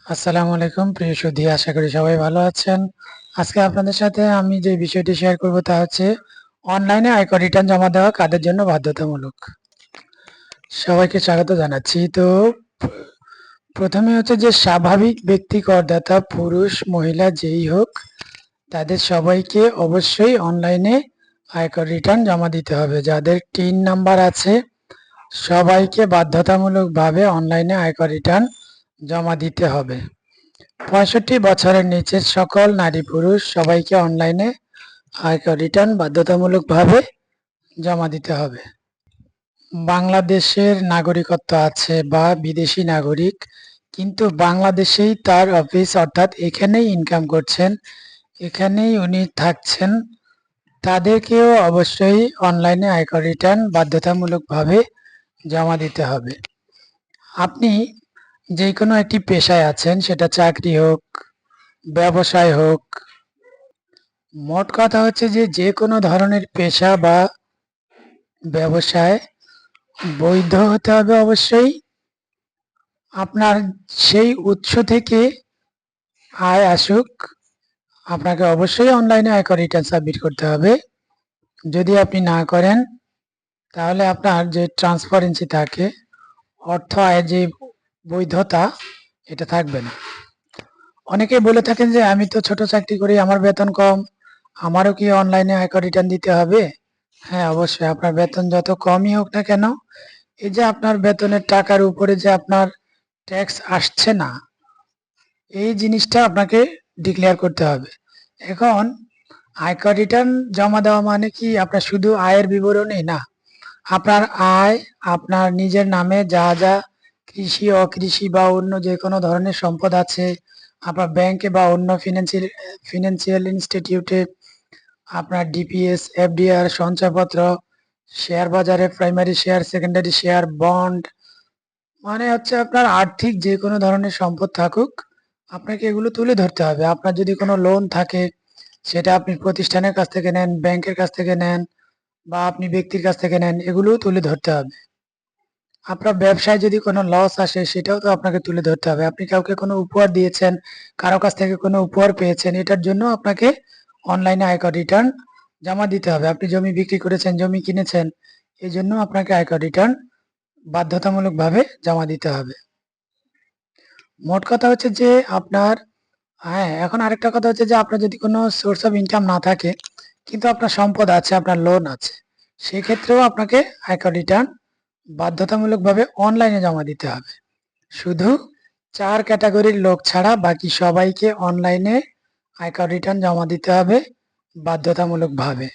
আসসালামু আলাইকুম প্রিয় সুধী, আশা করি সবাই ভালো আছেন। আজকে আপনাদের সাথে আমি যে বিষয়টি শেয়ার করব তা হচ্ছে অনলাইনে আয়কর রিটার্ন জমা দেওয়া কাদের জন্য বাধ্যতামূলক। সবাইকে স্বাগত জানাচ্ছি। তো প্রথমে হচ্ছে যে স্বাভাবিক ব্যক্তি করদাতা পুরুষ মহিলা যেই হোক তাদের সবাইকে অবশ্যই অনলাইনে আয়কর রিটার্ন জমা দিতে হবে। যাদের টিন নাম্বার আছে সবাইকে বাধ্যতামূলকভাবে অনলাইনে আয়কর রিটার্ন জমা দিতে হবে। 65 বছরের নিচের সকল নারী পুরুষ সবাইকে অনলাইনে আয়কর রিটার্ন বাধ্যতামূলকভাবে জমা দিতে হবে। বাংলাদেশের নাগরিকত্ব আছে বা বিদেশি নাগরিক কিন্তু বাংলাদেশেই তার অফিস অর্থাৎ এখানেই ইনকাম করছেন, এখানেই উনি থাকছেন, তাদেরকেও অবশ্যই অনলাইনে আয়কর রিটার্ন বাধ্যতামূলকভাবে জমা দিতে হবে। আপনি যে কোনো একটি পেশায় আছেন, সেটা চাকরি হোক, ব্যবসায় হোক, মোট কথা হচ্ছে যে যে কোনো ধরনের পেশা বা ব্যবসায় বৈধ হতে হবে অবশ্যই। আপনার সেই উৎস থেকে আয় আসুক, আপনাকে অবশ্যই অনলাইনে আয়কর রিটার্ন সাবমিট করতে হবে। যদি আপনি না করেন তাহলে আপনার যে ট্রান্সপারেন্সি থাকে, অর্থ আয়ের যে বৈধতা, এটা থাকবে না। অনেকেই বলে থাকেন যে আমি তো ছোট চাকরি করি, আমার বেতন কম, আমারও কি অনলাইনে আয়কর রিটার্ন দিতে হবে? হ্যাঁ, অবশ্যই। আপনার বেতন যত কমই হোক না কেন, এই যে আপনার বেতনের টাকার উপরে যে আপনার ট্যাক্স আসছে না, এই জিনিসটা আপনাকে ডিক্লেয়ার করতে হবে। এখন আয়কর রিটার্ন জমা দেওয়া মানে কি আপনার শুধু আয়ের বিবরণী না, আপনার আয়, আপনার নিজের নামে যা যা কৃষি অকৃষি বা অন্য যে কোনো ধরনের সম্পদ আছে, আপনার ব্যাংকে বা অন্য ফিনান্সিয়াল ইনস্টিটিউটে আপনার ডিপিএস, এফডিআর, সঞ্চয়পত্র, শেয়ার বাজারে primary share, secondary share, bond, মানে হচ্ছে আপনার আর্থিক যে কোনো ধরনের সম্পদ থাকুক, আপনাকে এগুলো তুলে ধরতে হবে। আপনার যদি কোনো লোন থাকে, সেটা আপনি প্রতিষ্ঠানের কাছ থেকে নেন, ব্যাংকের কাছ থেকে নেন বা আপনি ব্যক্তির কাছ থেকে নেন, এগুলোও তুলে ধরতে হবে। আপনার ব্যবসায় যদি কোনো লস আসে, সেটাও তো আপনাকে তুলে ধরতে হবে। আপনি কাউকে কোনো উপহার দিয়েছেন, কারো কাছ থেকে কোনো উপহার পেয়েছেন, এটার জন্য আপনাকে অনলাইনে আয়কর রিটার্ন জমা দিতে হবে। আপনি জমি বিক্রি করেছেন, জমি কিনেছেন, এই জন্য আপনাকে আয়কর রিটার্ন বাধ্যতামূলকভাবে জমা দিতে হবে। মোট কথা হচ্ছে যে আপনার, হ্যাঁ, এখন আরেকটা কথা হচ্ছে যে আপনার যদি কোনো সোর্স অফ ইনকাম না থাকে কিন্তু আপনার সম্পদ আছে, আপনার লোন আছে, সেক্ষেত্রেও আপনাকে আয়কর রিটার্ন বাধ্যতামূলকভাবে অনলাইনে জমা দিতে হবে। শুধু 4 ক্যাটাগরির লোক ছাড়া বাকি সবাইকে অনলাইনে আয়কর রিটার্ন জমা দিতে হবে বাধ্যতামূলকভাবে।